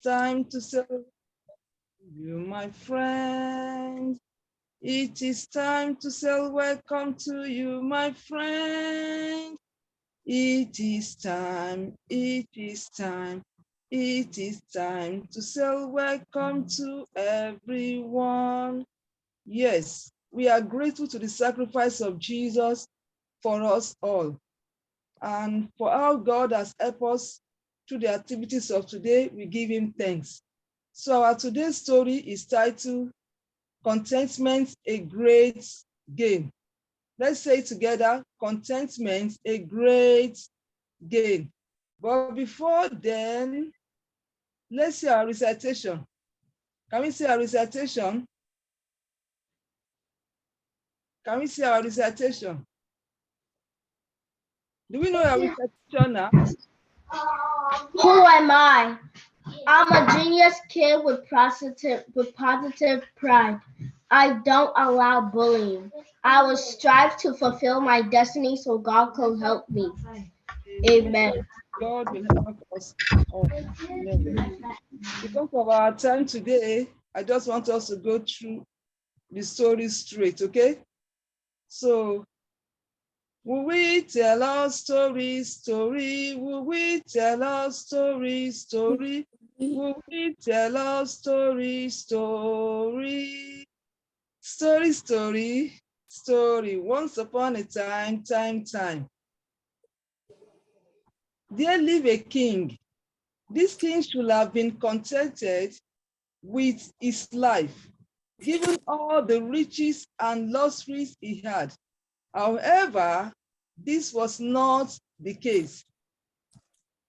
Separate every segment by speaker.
Speaker 1: time to celebrate you, my friend. It is time to say welcome to you, my friend. It is time, it is time, it is time to say welcome to everyone. Yes, we are grateful to the sacrifice of Jesus for us all and for how God has helped us through the activities of today. We give him thanks. So our today's story is titled Contentment, a Great Gain. Let's say it together, contentment, a great gain. But before then, let's see our recitation. Can we see our recitation? Can we see our recitation? Do we know our recitation now?
Speaker 2: Who am I? I'm a genius kid with positive pride. I don't allow bullying. I will strive to fulfill my destiny so God can help me. Amen.
Speaker 1: God will help us all. Amen. Because of our time today, I just want us to go through the story straight, okay? So, will we tell our story? Will we tell our story? Will we tell our story? Story. Once upon a time. There lived a king. This king should have been contented with his life, given all the riches and luxuries he had. However, this was not the case.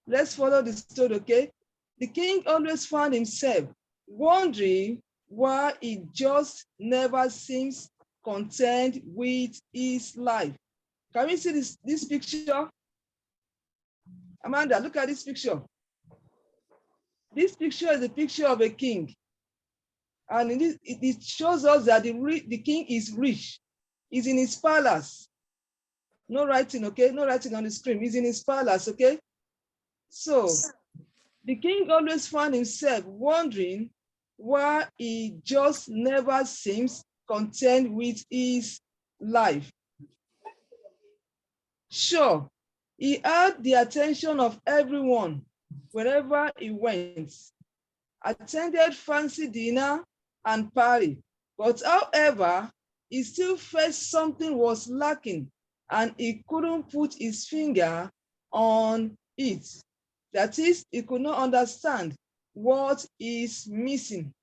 Speaker 1: Let's follow the story, okay? The king always found himself wondering why he just never seems content with his life. Can we see this picture? Amanda, look at this picture. This picture is a picture of a king. And it shows us that the king is rich. He's in his palace. No writing, okay? No writing on the screen. He's in his palace, okay? So the king always found himself wondering why he just never seems content with his life. Sure, he had the attention of everyone wherever he went, attended fancy dinner and party, but however, he still felt something was lacking and he couldn't put his finger on it. That is, he could not understand what is missing.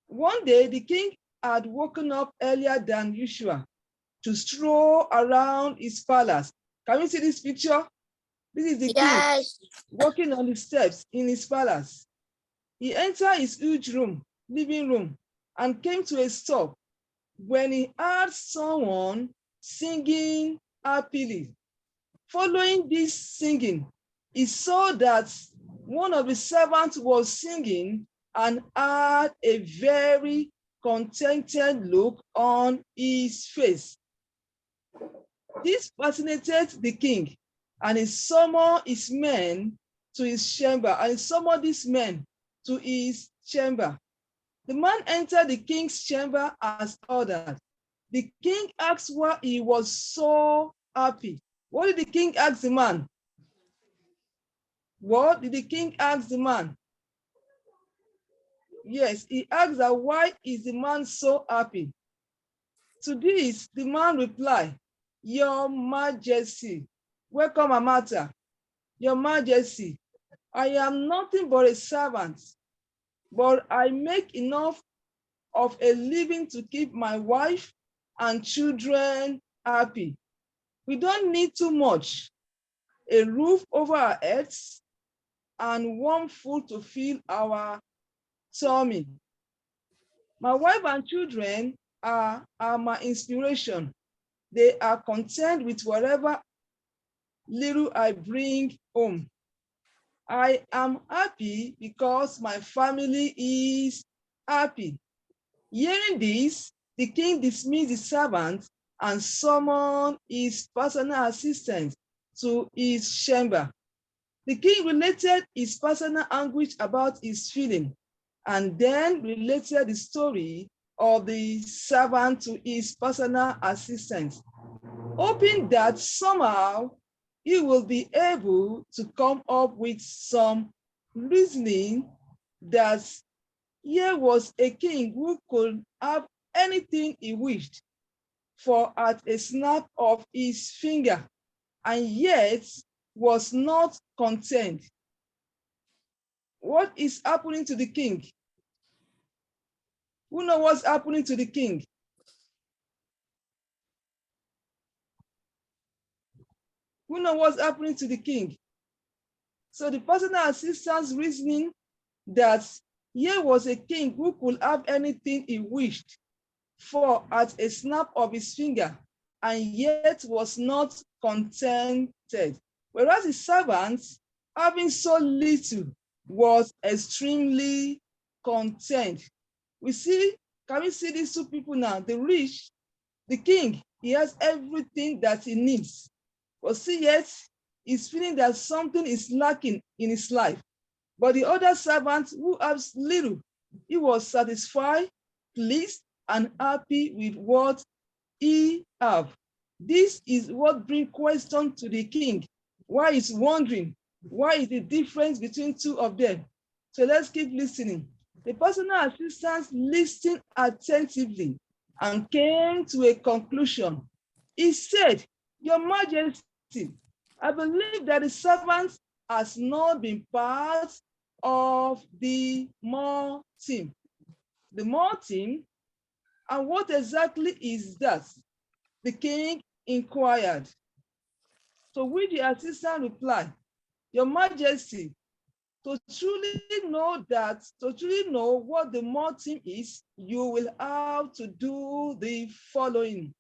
Speaker 1: One day, the king had woken up earlier than usual to stroll around his palace. Can you see this picture? This is the king walking on the steps in his palace. He entered his huge living room, and came to a stop when he heard someone singing happily. Following this singing, he saw that one of the servants was singing and had a very contented look on his face. This fascinated the king, and he summoned his men to his chamber, The man entered the king's chamber as ordered. The king asked why he was so happy. What did the king ask the man? What did the king ask the man? Yes, he asked that why is the man so happy? To this, the man replied, Your Majesty, welcome Amata. Your Majesty, I am nothing but a servant, but I make enough of a living to keep my wife and children happy. We don't need too much. A roof over our heads and warm food to fill our tummy. My wife and children are my inspiration. They are content with whatever little I bring home. I am happy because my family is happy. Hearing this, the king dismissed the servant and summoned his personal assistant to his chamber. The king related his personal anguish about his feeling and then related the story of the servant to his personal assistant, hoping that somehow he will be able to come up with some reasoning that here was a king who could have anything he wished for at a snap of his finger, and yet was not content. What is happening to the king? Who knows what's happening to the king? Who knows what's happening to the king? So the personal assistant's reasoning that here was a king who could have anything he wished for at a snap of his finger, and yet was not contented. Whereas his servants, having so little, was extremely content. Can we see these two people now? The rich, the king, he has everything that he needs. But see, yet he's feeling that something is lacking in his life. But the other servant who has little, he was satisfied, pleased, and happy with what he have. This is what brings question to the king. Why he's wondering? Why is the difference between two of them? So let's keep listening. The personal assistant listened attentively and came to a conclusion. He said, Your Majesty, I believe that the servant has not been part of the more team. The more team? And what exactly is that? The king inquired. So with the assistant replied, Your Majesty, to truly know what the more team is, you will have to do the following.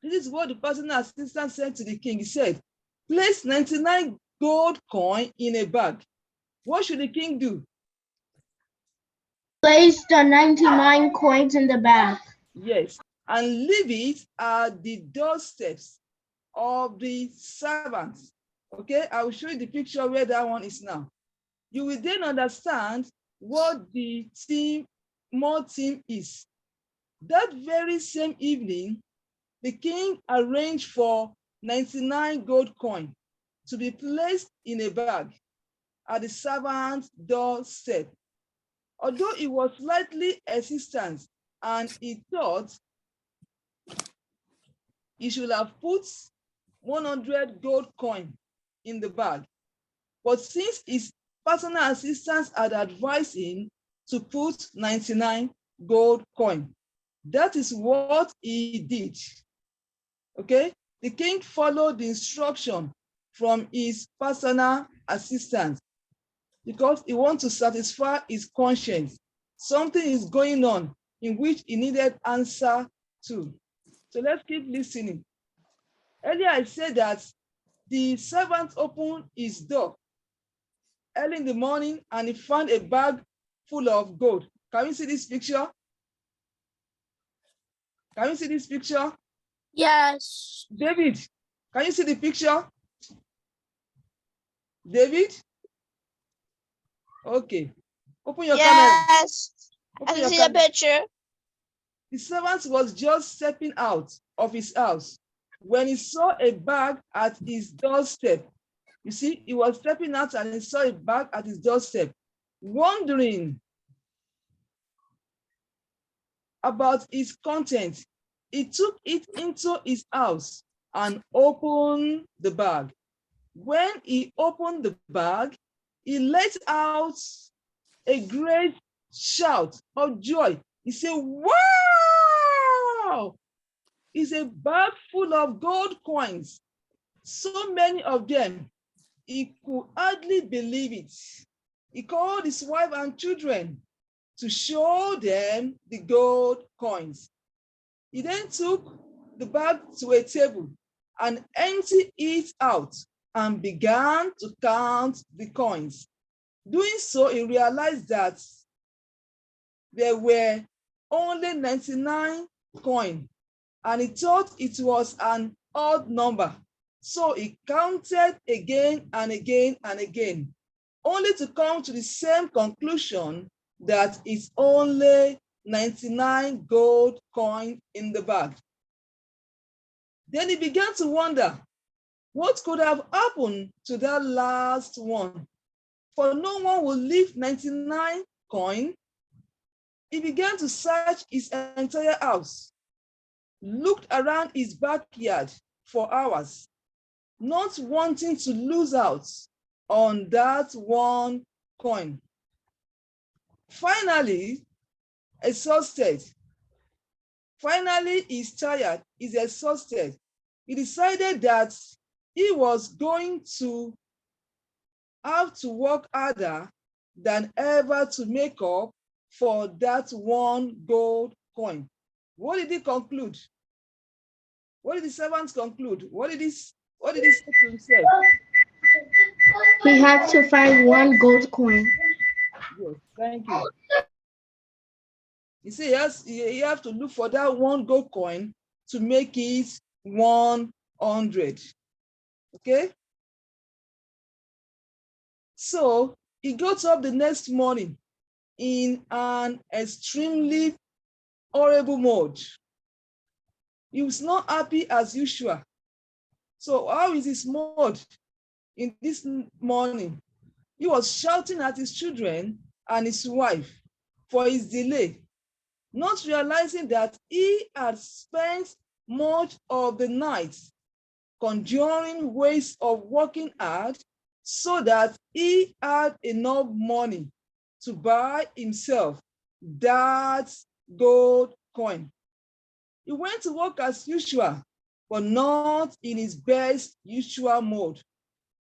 Speaker 1: This is what the personal assistant said to the king. He said, place 99 gold coins in a bag. What should the king do?
Speaker 2: Place the 99 coins in the bag.
Speaker 1: Yes, and leave it at the doorsteps of the servants. Okay, I will show you the picture where that one is now. You will then understand what the more team is. That very same evening, the king arranged for 99 gold coins to be placed in a bag at the servant's doorstep. Although he was slightly hesitant and he thought he should have put 100 gold coins in the bag, but since his personal assistants had advised him to put 99 gold coins, that is what he did. Okay, the king followed the instruction from his personal assistant because he wants to satisfy his conscience. Something is going on in which he needed answer to. So let's keep listening. Earlier I said that the servant opened his door early in the morning and he found a bag full of gold. Can you see this picture? Can you see this picture?
Speaker 3: Yes.
Speaker 1: David, can you see the picture? David? Okay. Open your camera.
Speaker 3: Yes. I can see the picture.
Speaker 1: The servant was just stepping out of his house when he saw a bag at his doorstep. You see, he was stepping out and he saw a bag at his doorstep, wondering about its content. He took it into his house and opened the bag. When he opened the bag, he let out a great shout of joy. He said, wow! It's a bag full of gold coins. So many of them, he could hardly believe it. He called his wife and children to show them the gold coins. He then took the bag to a table and emptied it out and began to count the coins. Doing so, he realized that there were only 99 coins, and he thought it was an odd number. So he counted again and again and again, only to come to the same conclusion that it's only 99 gold coins in the bag. Then he began to wonder what could have happened to that last one, for no one will leave 99 coins. He began to search his entire house, looked around his backyard for hours, not wanting to lose out on that one coin. Finally, exhausted. Finally, he's tired, he's exhausted. He decided that he was going to have to work harder than ever to make up for that one gold coin. What did he conclude? What did the servant conclude? What did he say to himself?
Speaker 2: He had to find one gold coin.
Speaker 1: Yes, thank you. You see, yes, you have to look for that one gold coin to make it 100. Okay? So he got up the next morning in an extremely horrible mode. He was not happy as usual. So how is his mood in this morning? He was shouting at his children and his wife for his delay, not realizing that he had spent much of the night conjuring ways of working hard so that he had enough money to buy himself that gold coin. He went to work as usual, but not in his best usual mode.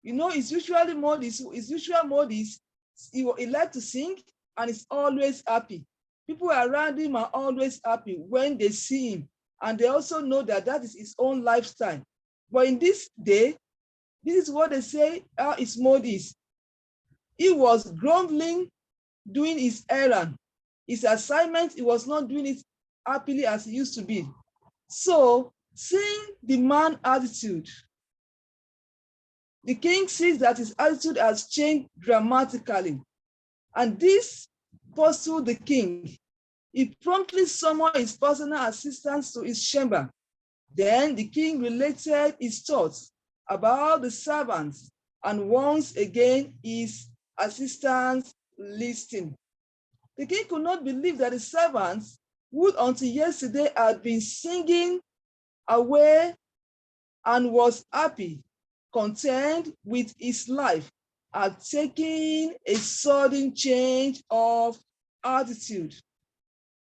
Speaker 1: You know, his usual mode is he likes to sing and he's always happy. People around him are always happy when they see him, and they also know that that is his own lifestyle. But in this day, this is what they say how his mode is. He was grumbling, doing his errand. His assignment, he was not doing it happily as he used to be. So, seeing the man's attitude, the king sees that his attitude has changed dramatically. And this puzzled the king. He promptly summoned his personal assistants to his chamber. Then the king related his thoughts about the servants, and once again his assistants listened. The king could not believe that the servants, who until yesterday had been singing away and was happy, content with his life, had taken a sudden change of attitude.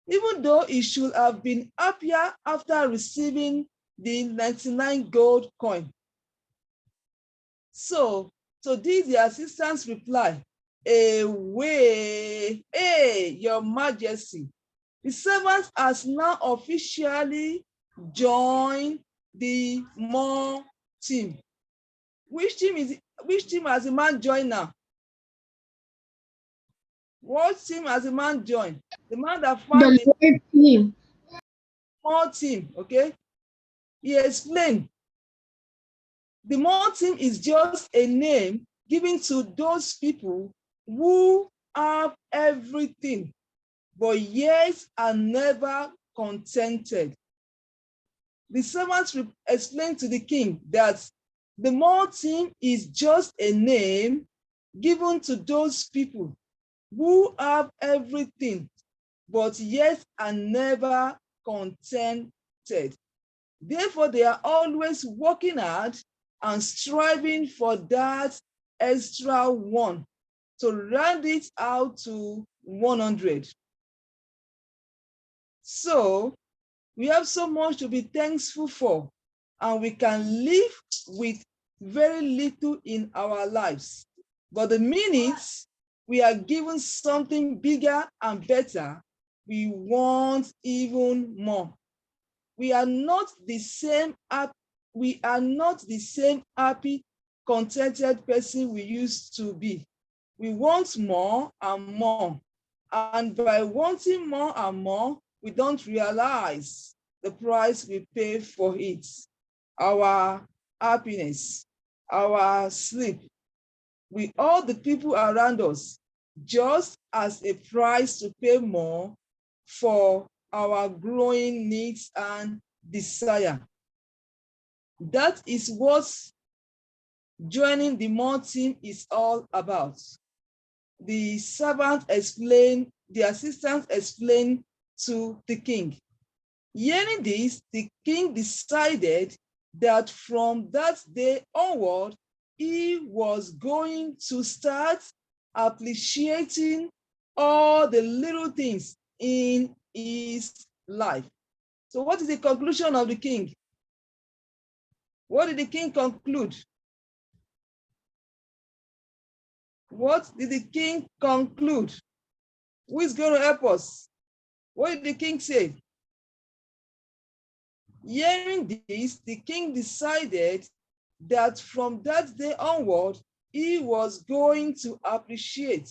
Speaker 1: Even though he should have been happier after receiving the 99 gold coin. So this the assistant's reply, away, hey, your majesty. The servant has now officially joined the more team. Which team has the man joined now? What team has the man joined? The man that found
Speaker 2: The Lord team.
Speaker 1: more team, okay? He explained, the more team is just a name given to those people who have everything, but yet are never contented. The servants explained to the king that the more team is just a name given to those people who have everything, but yet are never contented. Therefore, they are always working hard and striving for that extra one to round it out to 100. So we have so much to be thankful for, and we can live with very little in our lives. But the minute we are given something bigger and better, we want even more. We are not the same happy, contented person we used to be. We want more and more. And by wanting more and more, we don't realize the price we pay for it. Our happiness, our sleep, with all the people around us, just as a price to pay more for our growing needs and desire. That is what joining the more team is all about. The servant explained, the assistant explained to the king. Hearing this, the king decided that from that day onward, he was going to start appreciating all the little things in his life. So what is the conclusion of the king? What did the king conclude? What did the king conclude? Who is going to help us? What did the king say? Hearing this, the king decided that from that day onward, he was going to appreciate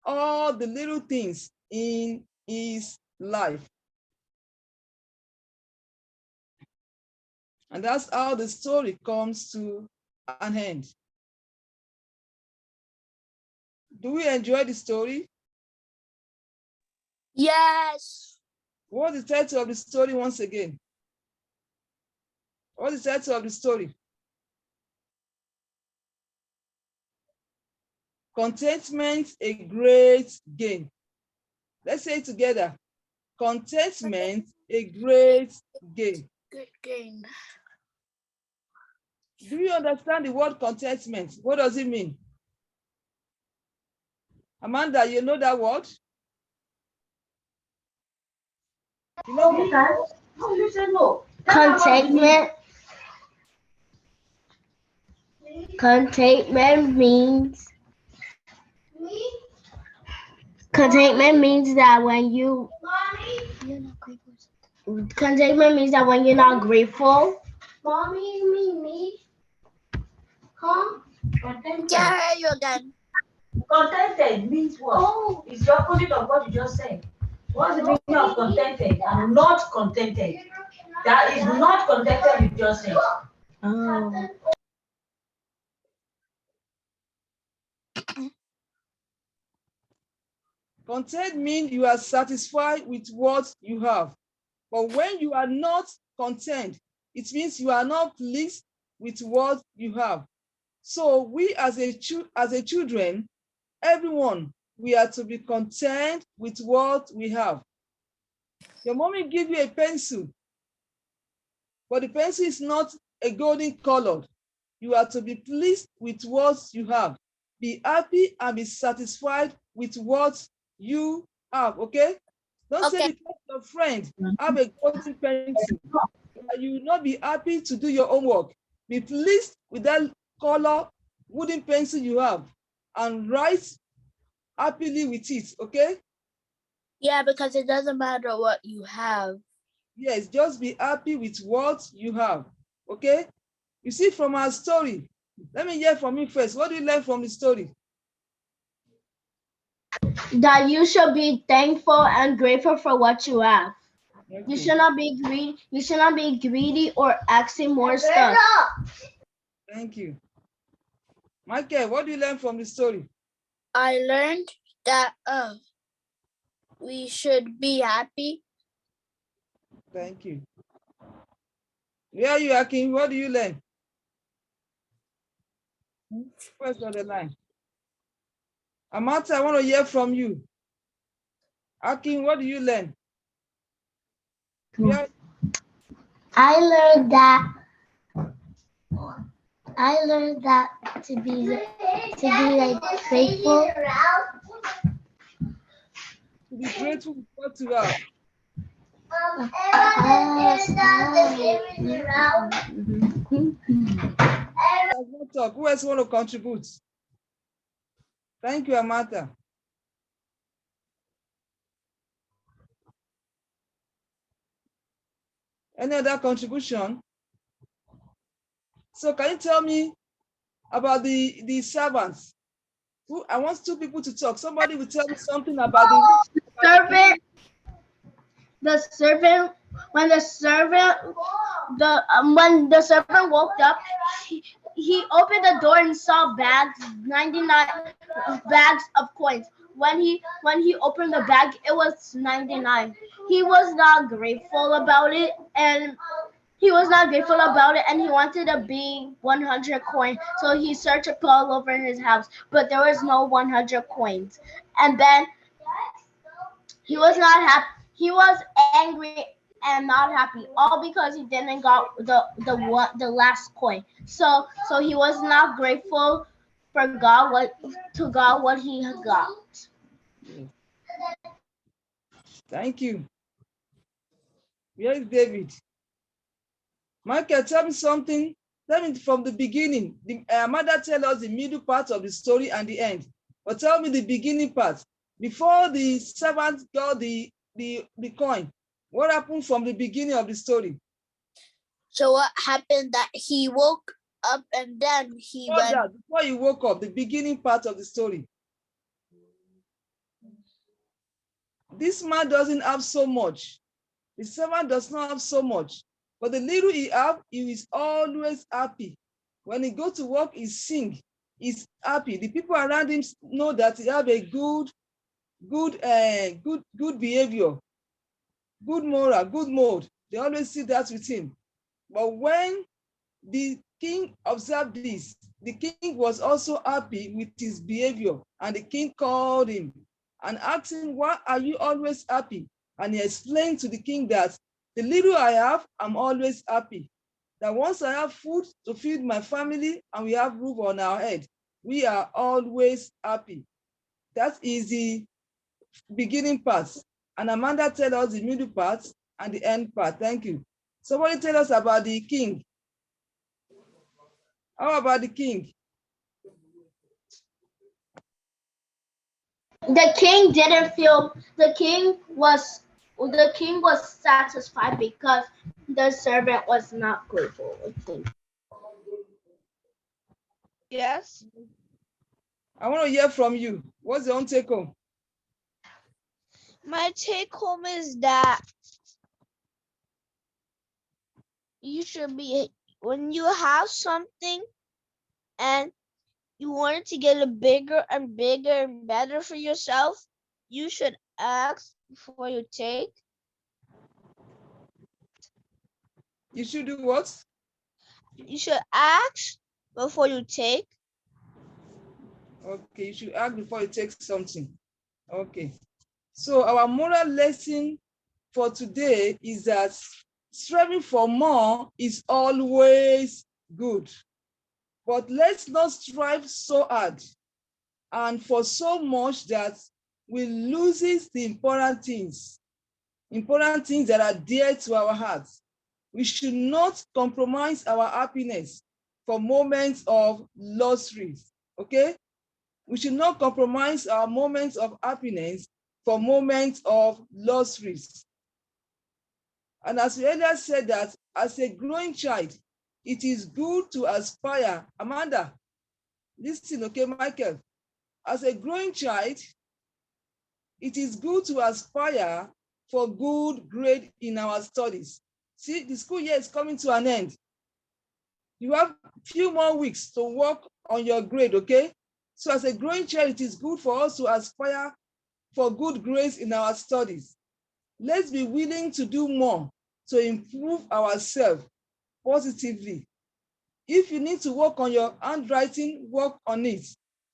Speaker 1: all the little things in his life. And that's how the story comes to an end. Do we enjoy the story?
Speaker 3: Yes.
Speaker 1: What's the title of the story once again? What's the title of the story? Contentment, a great gain. Let's say it together. Contentment, a great gain.
Speaker 3: Good game.
Speaker 1: Do you understand the word contentment? What does it mean? Amanda, you know that word? You know,
Speaker 2: Contentment. Contentment means that when you contentment means that when you're not grateful.
Speaker 4: Mommy, me. Huh? Contented.
Speaker 3: Yeah, I hear you again.
Speaker 4: Contented means what? Oh. It's the opposite of what you just said. What's the meaning of contented and not contented? That is not contented, you just said.
Speaker 2: Oh.
Speaker 1: content means you are satisfied with what you have. But when you are not content, it means you are not pleased with what you have. So we as a children, everyone, we are to be content with what we have. Your mommy give you a pencil, but the pencil is not a golden color. You are to be pleased with what you have. Be happy and be satisfied with what you have, okay? Don't say because your friend have a golden pencil, you will not be happy to do your homework. Be pleased with that color wooden pencil you have and write happily with it, okay?
Speaker 3: Yeah, because it doesn't matter what you have.
Speaker 1: Yes, just be happy with what you have, okay? You see from our story, let me hear from you first. What do you learn from the story?
Speaker 2: That you should be thankful and grateful for what you have.
Speaker 1: Okay.
Speaker 2: You should not be greedy. You should not be greedy or asking more stuff.
Speaker 1: Thank you. Michael, what do you learn from the story?
Speaker 3: I learned that we should be happy.
Speaker 1: Thank you. Where are you, Akin? What do you learn? First on the line. Amata, I want to hear from you. Akin, what do you learn? Yeah.
Speaker 2: I learned that to be like grateful.
Speaker 1: To be grateful for what you have. Who else want to contribute? Thank you, Amata. Any other contribution? So can you tell me about the servants? I want two people to talk. Somebody will tell me something about the
Speaker 2: servant. The servant When the servant woke up, he opened the door and saw 99 bags of coins. When he opened the bag, it was 99. He was not grateful about it, and he wanted to be 100 coins. So he searched all over his house, but there was no 100 coins. And then he was not happy. He was angry and not happy, all because he didn't got the last coin. So he was not grateful for God what he got.
Speaker 1: Yes. Thank you. Where is David? Michael, tell me something. Tell me from the beginning. The mother tell us the middle part of the story and the end. But tell me the beginning part. Before the servant got the coin, what happened from the beginning of the story?
Speaker 3: So what happened that he woke up and then he went.
Speaker 1: Before he woke up, the beginning part of the story. This man doesn't have so much. The servant does not have so much. But the little he have, he is always happy. When he go to work, he sing. He's happy. The people around him know that he have a good behavior, good moral, good mode. They always see that with him. But when the king observed this, the king was also happy with his behavior, and the king called him and asked him, why are you always happy? And he explained to the king that the little I have, I'm always happy. That once I have food to feed my family and we have roof on our head, we are always happy. That is the beginning part. And Amanda tell us the middle part and the end part. Thank you. Somebody tell us about the king. How about the king?
Speaker 2: The king didn't feel. The king was satisfied because the servant was not grateful with him.
Speaker 3: Yes.
Speaker 1: I want to hear from you. What's your own take home?
Speaker 3: My take home is that you should be, when you have something and you want it to get a bigger and bigger and better for yourself, you should ask before you take.
Speaker 1: You should do what?
Speaker 3: You should ask before you take.
Speaker 1: Okay, you should ask before you take something. Okay. So our moral lesson for today is that striving for more is always good. But let's not strive so hard and for so much that we loses the important things that are dear to our hearts. We should not compromise our happiness for moments of luxury, okay? We should not compromise our moments of happiness for moments of luxuries. And as we earlier said that as a growing child, it is good to aspire. Amanda, listen, okay, Michael. As a growing child, it is good to aspire for good grade in our studies. See, the school year is coming to an end. You have few more weeks to work on your grade, okay? So as a growing child, it is good for us to aspire for good grades in our studies. Let's be willing to do more to improve ourselves positively. If you need to work on your handwriting, work on it.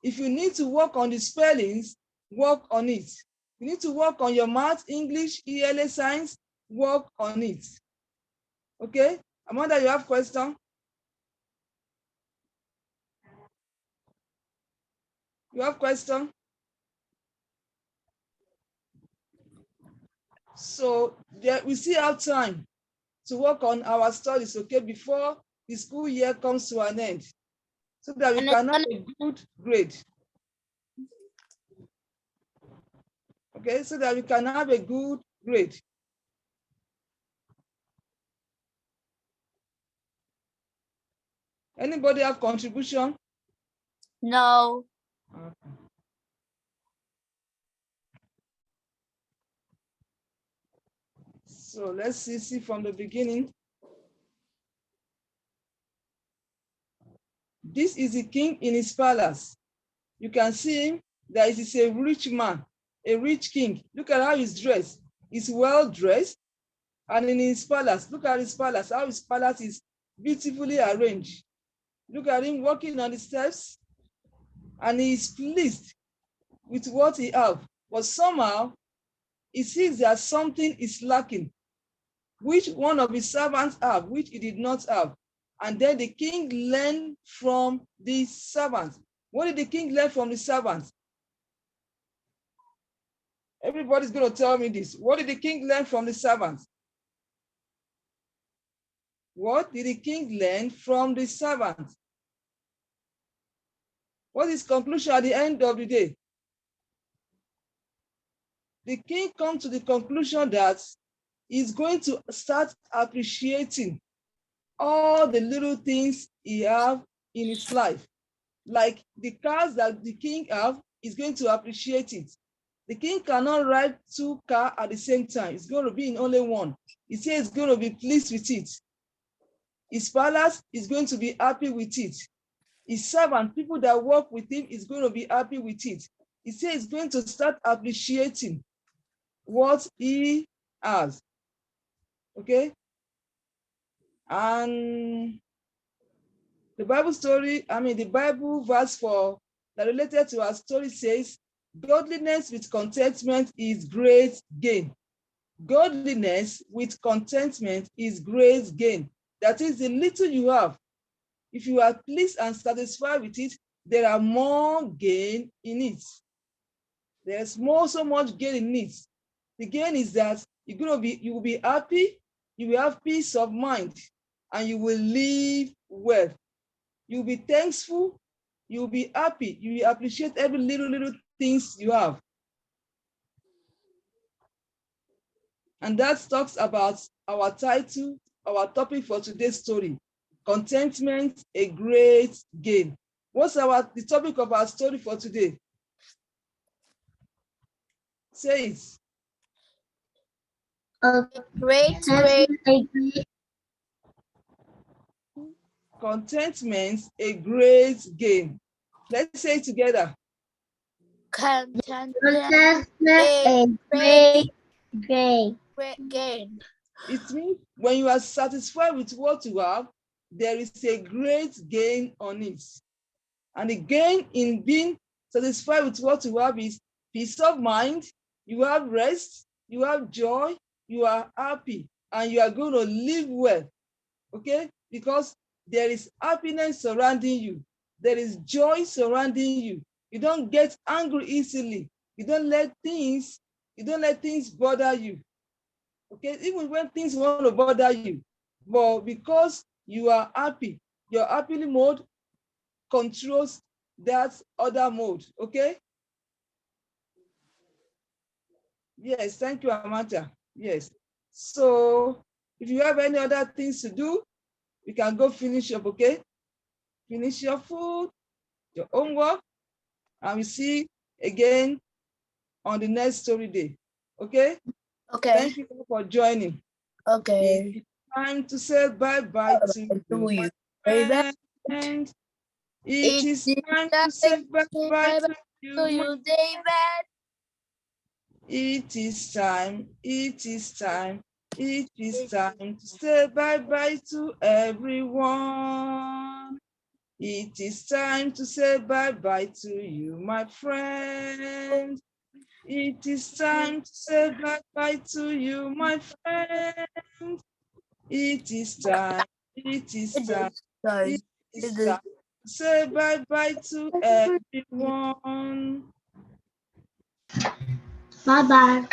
Speaker 1: If you need to work on the spellings, work on it. You need to work on your math, English, ELA science, work on it. Okay? Amanda, you have question? You have question? So we still have time to work on our studies, okay, before the school year comes to an end, so that we can have a good grade. Okay, so that we can have a good grade. Anybody have contribution?
Speaker 3: No.
Speaker 1: Okay. So let's see from the beginning. This is the king in his palace. You can see him, that is a rich man, a rich king. Look at how he's dressed. He's well dressed. And in his palace, look at his palace, how his palace is beautifully arranged. Look at him walking on the steps, and he is pleased with what he has. But somehow, he sees that something is lacking, which one of his servants have, which he did not have. And then the king learned from the servants. What did the king learn from the servants? Everybody's going to tell me this. What did the king learn from the servants? What did the king learn from the servants? What is conclusion at the end of the day? The king comes to the conclusion that he's going to start appreciating all the little things he have in his life. Like the cars that the king have, he's going to appreciate it. The king cannot ride 2 cars at the same time. It's going to be in only one. He says he's going to be pleased with it. His palace is going to be happy with it. His servant, people that work with him, is going to be happy with it. He says he's going to start appreciating what he has. Okay? And the Bible story, the Bible verse that related to our story says, godliness with contentment is great gain. Godliness with contentment is great gain. That is the little you have. If you are pleased and satisfied with it, there are more gain in it. There's so much gain in it. The gain is that you will be happy, you will have peace of mind, and you will live well. You'll be thankful, you'll be happy, you will appreciate every little things you have. And that talks about our title, our topic for today's story, contentment, a great gain. What's the topic of our story for today? Say it.
Speaker 3: Great.
Speaker 1: Contentment, a great gain. Let's say it together.
Speaker 3: Contentment,
Speaker 2: a great gain.
Speaker 3: great gain.
Speaker 1: It means when you are satisfied with what you have, there is a great gain on it. And the gain in being satisfied with what you have is peace of mind, you have rest, you have joy, you are happy, and you are going to live well, okay? Because there is happiness surrounding you. There is joy surrounding you. You don't get angry easily. You don't let things bother you, okay? Even when things want to bother you, but because you are happy, your happy mode controls that other mode, okay? Yes, thank you, Amanda. Yes. So if you have any other things to do, you can go finish up, okay? Finish your food, your homework, and we see again on the next story day, okay?
Speaker 3: Okay.
Speaker 1: Thank you for joining.
Speaker 3: Okay.
Speaker 1: It's time to say bye-bye to you, my friend. It is time to say bye-bye to you,
Speaker 3: David.
Speaker 1: It is time to say bye-bye to everyone. It is time to say bye-bye to you, my friend. It is time to say bye-bye to you, my friend. It is time to say bye-bye to everyone.
Speaker 2: Bye-bye.